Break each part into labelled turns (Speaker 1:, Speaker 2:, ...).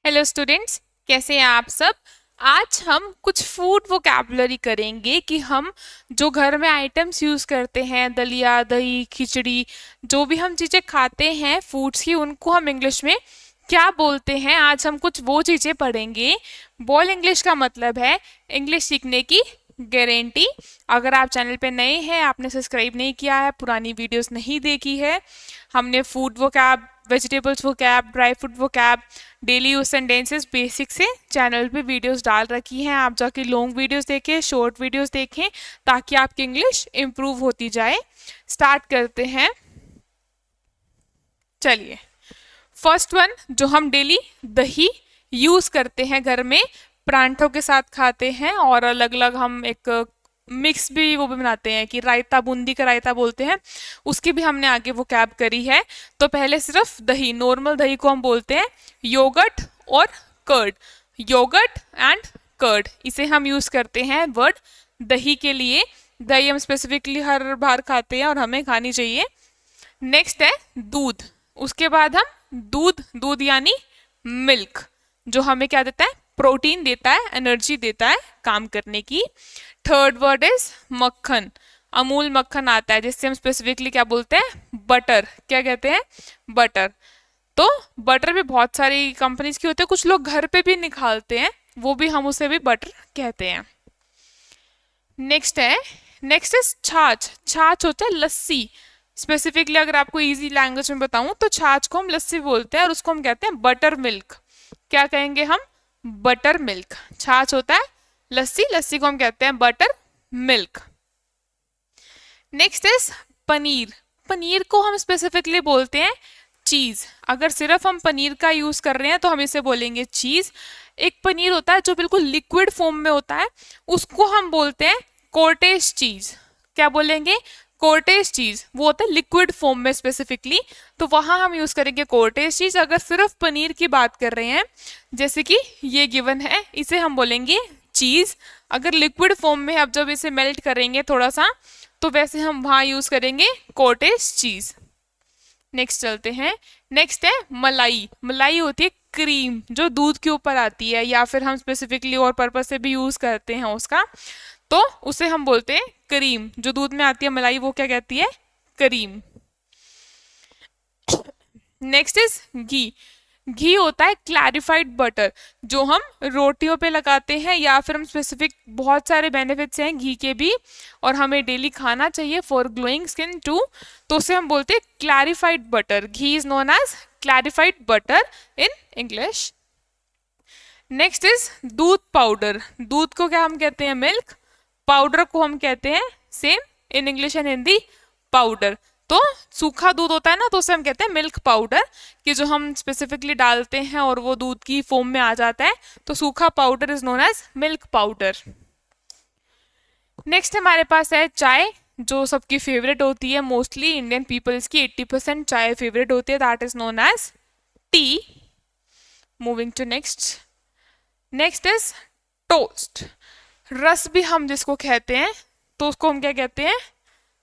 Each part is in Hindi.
Speaker 1: हेलो स्टूडेंट्स, कैसे हैं आप सब। आज हम कुछ फूड वोकैबुलरी करेंगे कि हम जो घर में आइटम्स यूज़ करते हैं, दलिया, दही, खिचड़ी, जो भी हम चीज़ें खाते हैं फूड्स की, उनको हम इंग्लिश में क्या बोलते हैं। आज हम कुछ वो चीज़ें पढ़ेंगे। बॉल इंग्लिश का मतलब है इंग्लिश सीखने की गारंटी। अगर आप चैनल पे नए हैं, आपने सब्सक्राइब नहीं किया है, पुरानी वीडियोस नहीं देखी है, हमने food vocab, vegetables vocab, dry fruit vocab, daily use sentences basic से चैनल पे वीडियोस डाल रखी हैं। आप जाके लॉन्ग वीडियोस देखें, शॉर्ट वीडियोस देखें, ताकि आपकी इंग्लिश इम्प्रूव होती जाए। स्टार्ट करते हैं। चलिए, फर्स्ट वन, जो हम डेली दही यूज करते हैं घर में, परांठों के साथ खाते हैं, और अलग अलग हम एक मिक्स भी वो भी बनाते हैं कि रायता, बूंदी का रायता बोलते हैं, उसकी भी हमने आगे वो कैब करी है। तो पहले सिर्फ दही, नॉर्मल दही को हम बोलते हैं योगर्ट और कर्ड। योगर्ट एंड कर्ड, इसे हम यूज करते हैं वर्ड दही के लिए। दही हम स्पेसिफिकली हर बार खाते हैं और हमें खानी चाहिए। नेक्स्ट है दूध। उसके बाद हम दूध, दूध यानी मिल्क, जो हमें क्या देता है, प्रोटीन देता है, एनर्जी देता है काम करने की। थर्ड वर्ड इज मक्खन। अमूल मक्खन आता है, जिससे हम स्पेसिफिकली क्या बोलते हैं, बटर। क्या कहते हैं, बटर। तो बटर भी बहुत सारी कंपनीज की होती है, कुछ लोग घर पे भी निकालते हैं, वो भी हम उसे भी बटर कहते हैं। नेक्स्ट है, नेक्स्ट इज छाछ। छाछ होता है लस्सी। स्पेसिफिकली अगर आपको इजी लैंग्वेज में बताऊं तो छाछ को हम लस्सी बोलते हैं और उसको हम कहते हैं बटर मिल्क। क्या कहेंगे हम, बटर मिल्क। छाछ होता है लस्सी, लस्सी को हम कहते हैं butter milk. Next is paneer. Paneer को हम स्पेसिफिकली बोलते हैं चीज। अगर सिर्फ हम पनीर का यूज कर रहे हैं तो हम इसे बोलेंगे चीज। एक पनीर होता है जो बिल्कुल लिक्विड फॉर्म में होता है, उसको हम बोलते हैं कॉटेज चीज। क्या बोलेंगे, कॉटेज चीज। वो होता है लिक्विड फॉर्म में स्पेसिफिकली, तो वहां हम यूज करेंगे कॉटेज चीज। अगर सिर्फ पनीर की बात कर रहे हैं, जैसे कि ये गिवन है, इसे हम बोलेंगे चीज। अगर लिक्विड फॉर्म में अब जब इसे मेल्ट करेंगे थोड़ा सा, तो वैसे हम वहां यूज करेंगे कॉटेज चीज। नेक्स्ट चलते हैं। नेक्स्ट है मलाई। मलाई होती है क्रीम, जो दूध के ऊपर आती है, या फिर हम स्पेसिफिकली और पर्पज से भी यूज करते हैं उसका, तो उसे हम बोलते हैं क्रीम। जो दूध में आती है मलाई, वो क्या कहती है, क्रीम। नेक्स्ट इज घी। घी होता है क्लैरिफाइड बटर, जो हम रोटियों पे लगाते हैं, या फिर हम स्पेसिफिक, बहुत सारे बेनिफिट्स हैं घी के भी, और हमें डेली खाना चाहिए फॉर ग्लोइंग स्किन टू, तो उसे हम बोलते हैं clarified butter. Ghee is known as clarified butter in English. Next is doodh powder. दूध को क्या हम कहते हैं, मिल्क। पाउडर को हम कहते हैं same in English and Hindi, powder. तो सूखा दूध होता है ना, तो उसे हम कहते हैं मिल्क पाउडर, कि जो हम स्पेसिफिकली डालते हैं और वो दूध की फॉर्म में आ जाता है, तो sukha powder is known as milk powder. Next हमारे पास है चाय, जो सबकी फेवरेट होती है। मोस्टली इंडियन पीपल्स की 80% चाय फेवरेट होती है, that is known as tea. Moving to next. Next is toast. रस भी हम जिसको कहते हैं, तो उसको हम क्या कहते हैं,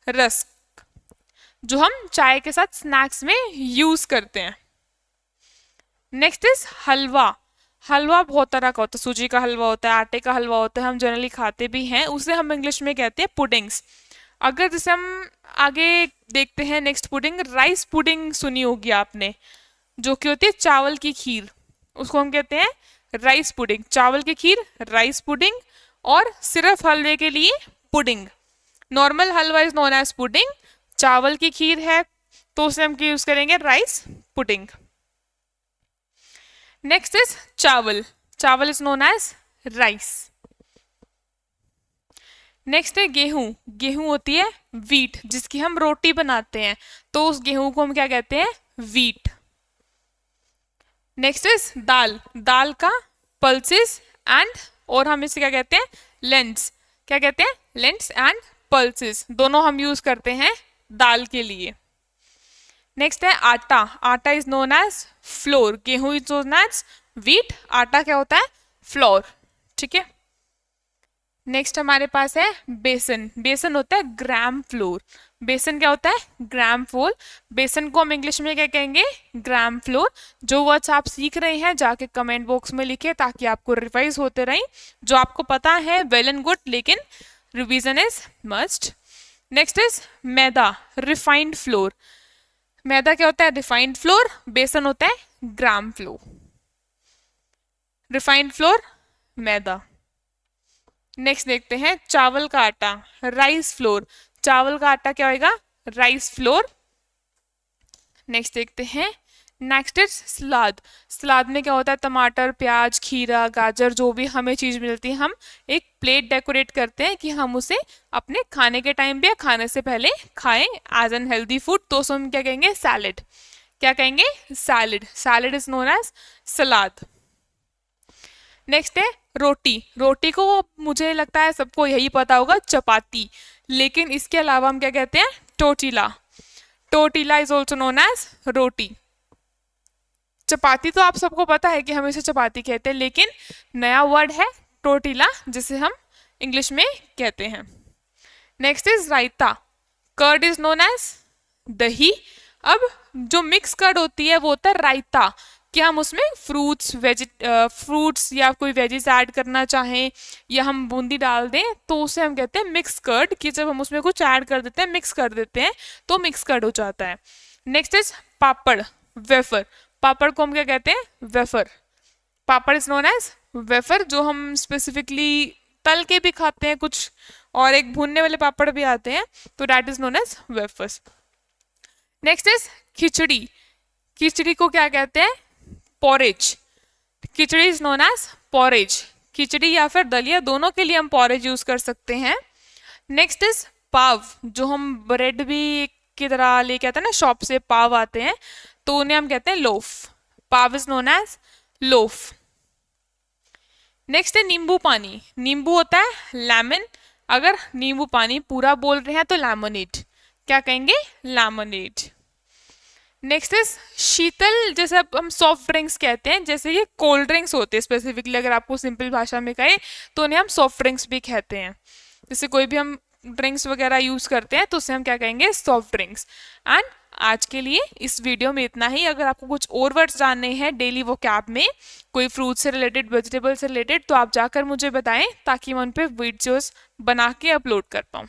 Speaker 1: रस, जो हम चाय के साथ स्नैक्स में यूज करते हैं। नेक्स्ट इज हलवा। हलवा बहुत तरह का होता है, सूजी का हलवा होता है, आटे का हलवा होता है, हम जनरली खाते भी हैं, उसे हम इंग्लिश में कहते हैं पुडिंग्स। अगर जैसे हम आगे देखते हैं, नेक्स्ट पुडिंग, राइस पुडिंग सुनी होगी आपने, जो कि होती है चावल की खीर, उसको हम कहते हैं राइस पुडिंग। चावल की खीर राइस पुडिंग, और सिर्फ हलवे के लिए pudding. Normal halwa is known as pudding. चावल की खीर है तो उसे हम यूज करेंगे rice pudding. Next is chawal. Chawal is known as rice. Next है गेहूं। गेहूं होती है वीट, जिसकी हम रोटी बनाते हैं, तो उस गेहूं को हम क्या कहते हैं, वीट। नेक्स्ट इज दाल। दाल का पल्सेस एंड, और हम इसे क्या कहते हैं, लेंस। क्या कहते हैं, लेंस एंड पल्सेस, दोनों हम यूज करते हैं दाल के लिए। नेक्स्ट है आटा। आटा इज नोन एज फ्लोर। गेहूं इज नोन एज वीट, आटा क्या होता है, फ्लोर। ठीक है। नेक्स्ट हमारे पास है बेसन। बेसन होता है ग्राम फ्लोर। बेसन क्या होता है? Gram floor. बेसन को हम इंग्लिश में क्या कहेंगे? ग्राम फ्लोर। जो वर्ड्स आप सीख रहे हैं जाके कमेंट बॉक्स में लिखिए ताकि आपको रिवाइज होते रहें। जो आपको पता है वेल एंड गुड, लेकिन revision is must. Next is maida, refined flour. मैदा क्या होता है? Refined flour. बेसन होता है ग्राम फ्लोर। रिफाइंड फ्लोर, मैदा। नेक्स्ट देखते हैं चावल का आटा, राइस फ्लोर। चावल का आटा क्या होगा? Rice flour. नेक्स्ट देखते हैं, नेक्स्ट इज सलाद। सलाद में क्या होता है? टमाटर, प्याज, खीरा, गाजर, जो भी हमें चीज मिलती है हम एक प्लेट डेकोरेट करते हैं कि हम उसे अपने खाने के टाइम पे या खाने से पहले खाएं एज एन हेल्दी फूड। तो उसे हम क्या कहेंगे? सैलेड। क्या कहेंगे? Salad. Salad is known as salad. Next है रोटी। रोटी को मुझे लगता है सबको यही पता होगा, चपाती। लेकिन इसके अलावा हम क्या कहते हैं? Tortilla. Tortilla is also known as रोटी। चपाती तो आप सबको पता है कि हम इसे चपाती कहते हैं, लेकिन नया वर्ड है टोटिला जिसे हम इंग्लिश में कहते हैं। Next is raita. Curd is known as dahi. अब जो मिक्स कर्ड होती है वो होता है रायता। कि हम उसमें फ्रूट्स या कोई वेजिस ऐड करना चाहें या हम बूंदी डाल दें तो उसे हम कहते हैं मिक्स कर्ड। कि जब हम उसमें कुछ ऐड कर देते हैं, मिक्स कर देते हैं, तो मिक्स कर्ड हो जाता है। Next is papad, wafer. पापड़ को हम क्या कहते हैं? Wafer. Papad is known as wafer, जो हम स्पेसिफिकली तल के भी खाते हैं कुछ, और एक भूनने वाले पापड़ भी आते हैं, तो that is known as wafers. Next is khichdi. खिचड़ी को क्या कहते हैं? Porridge. Khichdi is known as porridge. खिचड़ी या फिर दलिया, दोनों के लिए हम पॉरेज यूज कर सकते हैं। नेक्स्ट इज पाव, जो हम ब्रेड भी की तरह लेके आते हैं ना, शॉप से पाव आते हैं, तो उन्हें हम कहते हैं loaf. Pav is known as loaf. Next है नींबू पानी। नींबू होता है लेमन। अगर नींबू पानी पूरा बोल रहे हैं तो लेमनेड। क्या कहेंगे? लेमनेड। नेक्स्ट इज शीतल, जैसे अब हम सॉफ्ट ड्रिंक्स कहते हैं, जैसे ये कोल्ड ड्रिंक्स होते हैं स्पेसिफिकली, अगर आपको सिंपल भाषा में कहें तो उन्हें हम सॉफ्ट ड्रिंक्स भी कहते हैं। जैसे कोई भी हम ड्रिंक्स वगैरह यूज करते हैं तो उसे हम क्या कहेंगे? Soft drinks. एंड आज के लिए इस वीडियो में इतना ही। अगर आपको कुछ और वर्ड्स जानने हैं डेली वोकैब में, कोई फ्रूट से रिलेटेड, वेजिटेबल से रिलेटेड, तो आप जाकर मुझे बताएं ताकि मैं उन पर वीडियोस बना के अपलोड कर पाऊँ।